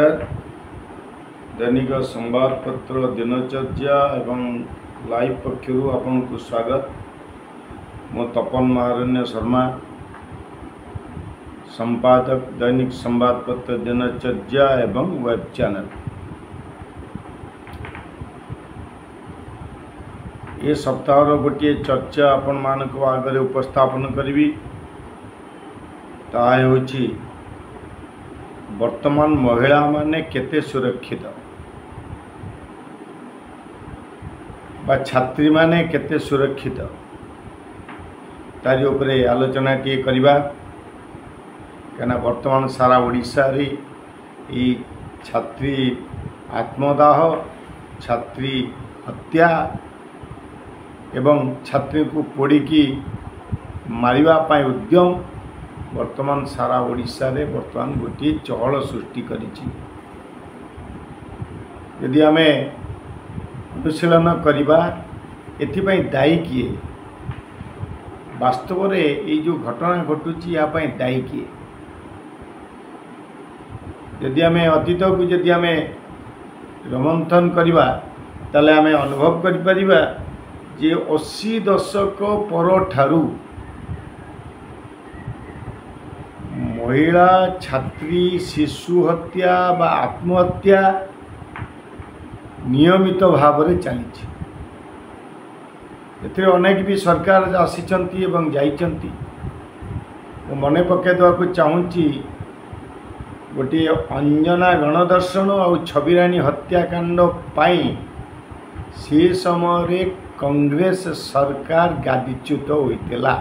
नमस्कार। दैनिक संबादपत्र दिनचर्या एवं लाइव पक्षर आपको स्वागत। मो तपन महारण्य शर्मा, संपादक दैनिक संबादपत्र दिनचर्या एवं वेब चैनल। ये सप्ताह गोटे चर्चा आपण मानक आगे उपस्थापन करी। ताहा होछि वर्तमान महिला माने केते सुरक्षित बा छात्री माने केते सुरक्षित तारी उपरे आलोचना टी करिबा। कना वर्तमान सारा ओडिशा रे ई छात्री आत्मदाह, छात्री हत्या एवं छात्री को पोड़ी की मारिबा पाई उद्यम वर्तमान सारा ओडिशा रे वर्तमान गोटे चहल सृष्टि करिछि। यदि आमे अनुशीलन करिबा एथिपाई दायी किए, वास्तव रे ये जो घटना घटुछि या पाई दायी किए। यदि आमे अतीत को यदि आमे रोमंथन करिबा ताले आमे अनुभव करि परिबा जे 80 दशक पर ठारू महिला छात्री शिशु हत्या बा आत्महत्या नियमित भाव में चली। एथिरे अनेक भी सरकार आसीचंती एवं जाइचंती। मने पके देवाक चाहूँगी गोटे अंजना गणदर्शन और छबिराणी हत्याकांड पाई से समय कांग्रेस सरकार गादीच्युत होइतेला।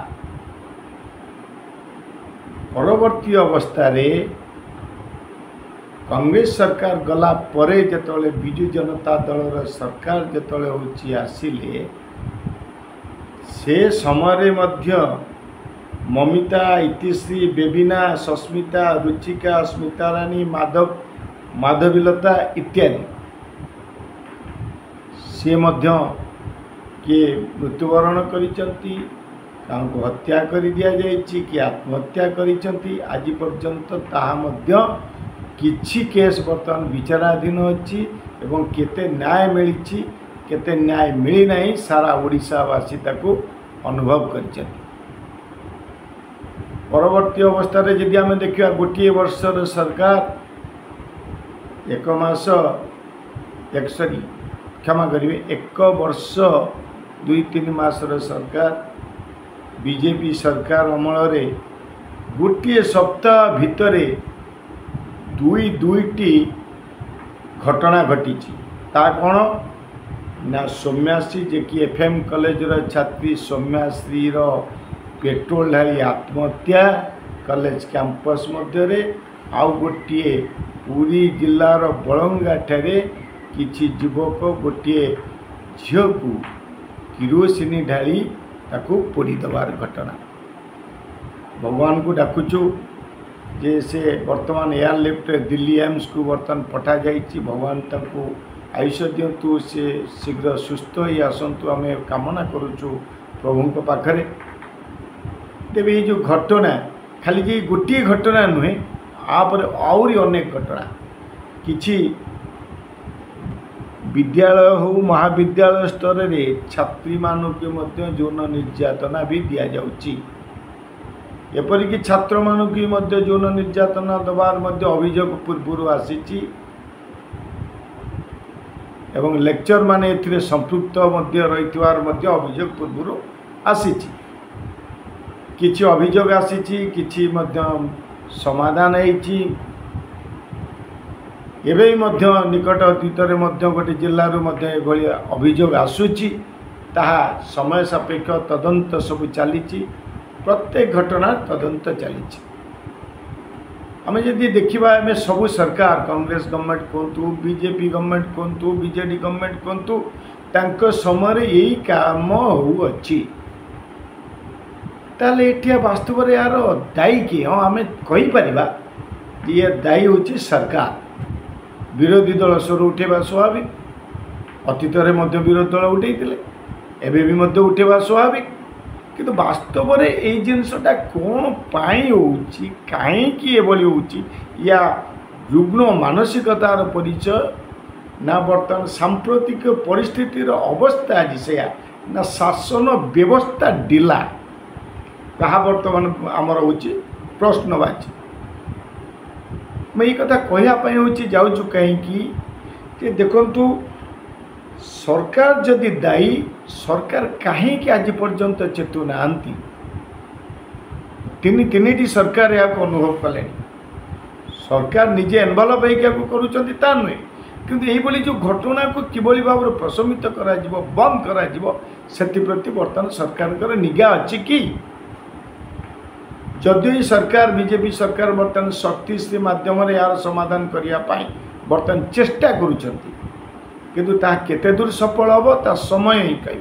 परवर्ती अवस्था रे कांग्रेस सरकार गला परे जतले बिजु जनता दल सरकार जतले होची आसिले से समय मध्य ममिता, इतिश्री, बेबिना, सस्मिता, रुचिका, स्मिता रानी, माधवीलता इत्यादि से मध्य किए मृत्युवरण करिचंती, तांको हत्या कर दिया जाइछि कि आत्महत्या करिचंती। आज पर्यंत ताहा मध्य किछि केस बर्तमान विचाराधीन अछि एवं केते न्याय मिलिछि केते न्याय मिली नहीं सारा ओडिशावासी ताको अनुभव करिचंती। परवर्ती अवस्था रे यदि आमे देखिया गोटे वर्षर सरकार एक मास क्षमा करिवे 1 वर्ष 2-3 मासर सरकार बीजेपी सरकार अमल रे गोटे सप्ताह भितरे दुईटी घटना घटी। ता कौन ना सौम्याश्री जे कि एफएम कॉलेज रो छात्री सौम्याश्री रो पेट्रोल ढाली आत्महत्या कॉलेज कैंपस मध्य रे। आउ गोटे पुरी जिल्लार बलंगा ठारे किछि युवक गोटे झील को किरोसिनी ढाली ताको पोड़ी दबार घटना। भगवान को डाकुचु जे से वर्तमान एयरलिफ्ट दिल्ली एम्स को बर्तमान पठा जाइछि। भगवान ताको आयुष्य दिंतु, से शीघ्र सुस्थ ही आसतु आम कामना करुचु प्रभु पाखरे। तेबे ये जो घटना खाली जे गोटे घटना नुहे, आपर आउरी अनेक घटना किछि विद्यालय हो महाविद्यालय स्तर रे छात्री मानक के मध्य यौन निर्यातना भी दिया जाउची। एपरिक छात्र मानक के मध्य यौन निर्यातना दबार मध्य अभियोग पूर्व आसीची एवं लेक्चर माने एथिरे संपृक्त मध्य रहितवार मध्य अभियोग पूर्व आसीची। किछि अभियोग आसीची, किछि मध्य समाधान हेछि। एवं मध्य निकट अतीतर मध्य गोटे जिल्लारू मध्य एभली अभियोग आसुची। ताहा समय सापेक्ष तदंत सब चलीची। प्रत्येक घटना तदंत चलीची। आमे जदि देखिबा आमे सबु सरकार कांग्रेस गवर्नमेंट कोंतु, बीजेपी गवर्नमेंट कोंतु, बीजेडी गवर्नमेंट कोंतु, तांको समय यही काम होउछि। ताले एठिया वास्तव रे यार दायी कि हाँ आमे कहि परिबा जे दायी होछि सरकार। विरोधी दल स्वर उठेबा स्वाभाविक। अतीत रे मध्य विरोधी दल उठेइतिले, एबे भी मध्य उठेबा स्वाभाविक। किंतु वास्तव रे एई जिनसटा कोन पाई होउछि, काहे कि एबली होउछि या रुग्ण मानसिकतार परिचय ना बर्तमान सांप्रतिक परिस्थितिर अवस्था आज से ना शासन व्यवस्था ढिला कहा बर्तमान आमर हूँ प्रश्नवाची मैं ये कथा कहवाई हूँ जाऊँ कहीं देखु सरकार जदि दायी सरकार कहीं आज पर्यंत चेतु ना तीन सरकार या अनुभव कले सरकार निजे एनवलप होता नुहे किंतु यही जो घटना को किभली भाव प्रशमित करा बंद करा बर्तमान सरकार निगा अच्छी कि जदि सरकार बीजेपी सरकार बर्तमान शक्ति माध्यम यार समाधान करने बर्तमान चेष्टा करुँच किंतु केते दूर सफल हम ता समय ही कह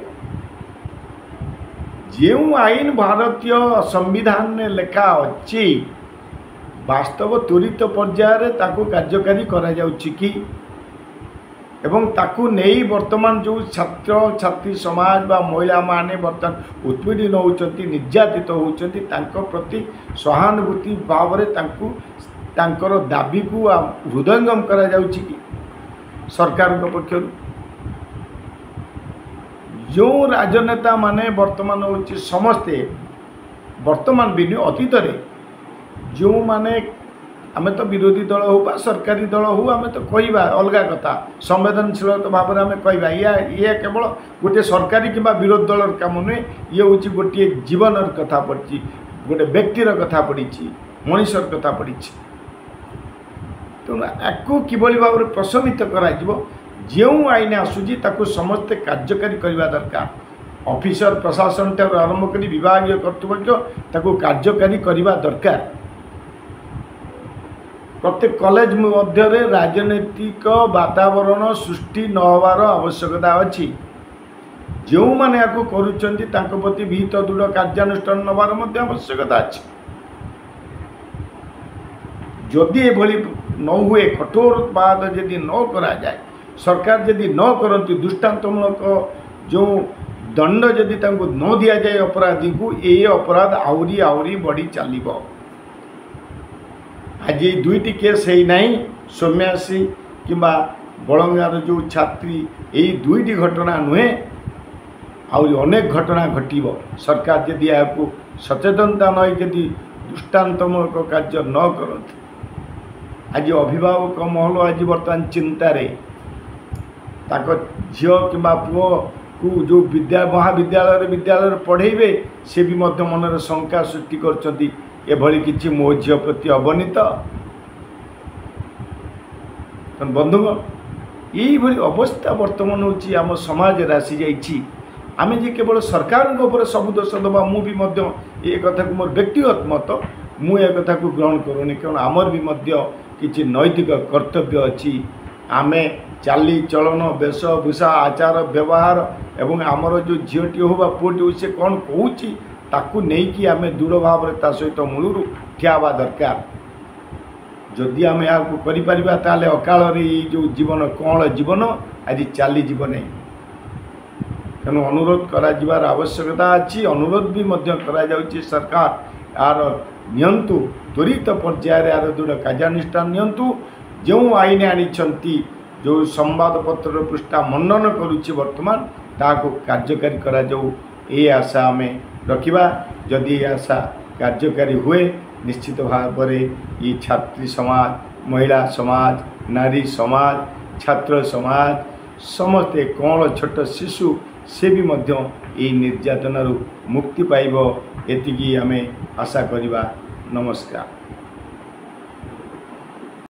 जो आईन भारतीय संविधान में लेखा अच्छी वास्तव त्वरित पर्यायर ताकू कार्यकारी करा जाउछि कि एवं ताकू नहीं वर्तमान जो छात्र छात्री समाज बा महिला माने बर्तमान उत्पीड़न होउछंती निर्यातित होउछंती तांको प्रति सहानुभूति भाव रे तांकर दाबी को हृदयंगम करा जाउछि कि सरकार पक्षर जो राजनेता माने वर्तमान होउछि समस्ते वर्तमान भी अतीत जो माने आमे तो विरोधी दल हो बा सरकारी दल हो आमे तो कहवा अलग कथा संवेदनशील भाव में आमे कहवा ये केवल गोटे सरकारी किंबा विरोधी दल काम नुहे ये हूँ गोटे जीवन कथा पड़ी गोटे व्यक्तिर कथा पड़ी मनीषर कथा पड़ी तेणु आपको किभली भाव में प्रशमित करा जो आईन आसूची ताकू समस्ते कार्यकारी करने दरकार ऑफिसर प्रशासन ठार आरंभ कर विभाग कर्तृपक्ष ताकू कार्यकारी करने दरकार प्रत्येक कॉलेज मध्य राजनैतिक वातावरण सृष्टि न होवार आवश्यकता अच्छी जो मैंने आपको करुँच प्रति विहित दृढ़ कार्यानुष्ठान नवार आवश्यकता अच्छी जदि ये न हुए कठोरवाद जदि न करा जाए सरकार जदि न करती दृष्टांतमूलक जो दंड जदि न दि जाए अपराधी को ये अपराध आहरी आहरी बढ़ी चलो आज ये दुईटी केस है ना सौम्यासी किंबा बलंगार जो छात्री यही दुईटी घटना नुहे आहरी अनेक घटना घटव सरकार जदि आपको सचेतनता नहीं जदि दृष्टांतमूलक कार्य न करती आज अभिभावक महल आज बर्तमान चिंतार झील कि पुओ को जो विद्यालय पढ़ेबे से भी मनर शंका सृष्टि कर मो झील प्रति हेनी तो बंधुगण यही अवस्था बर्तमान हूँ आम समाज आसी जाइए आम जे केवल सरकार सब दोष दबा मुझे कथा को मोर व्यक्तिगत मत मुझे कथा को ग्रहण करूनी कारण आमर भी किसी नैतिक कर्तव्य अच्छी आमे चाली चलन वेशभूषा आचार व्यवहार एवं आमर जो झीटी हो पुटी हो सी कौन कहूँ ताकू नहीं कि आमे दृढ़ भाव में सहित मूलरू ठिया हवा दरकार जदि आम यहाँ करें ताले अकाल जो जीवन कौन जीवन आज चली जीवन तेणु अनुरोध कर आवश्यकता अच्छी अनुरोध भी करा सरकार यार नियंतु त्वरित पर्यायर यार दृढ़ कार्यानुष्ठान नियंतु जो आईन आनी जो संवादपत्र पृष्ठा मंडन करुच्ची वर्तमान ताको कार्यकारी करा जाऊ ये आशा आम रखा जदि ये आशा कार्यकारी हुए निश्चित भाव में ये छात्री समाज महिला समाज नारी समाज छात्र समाज समस्ते कौन छोट शिशु से भी ये निर्यातन मुक्ति पाइब एतिकी आमे आशा करिबा। नमस्कार।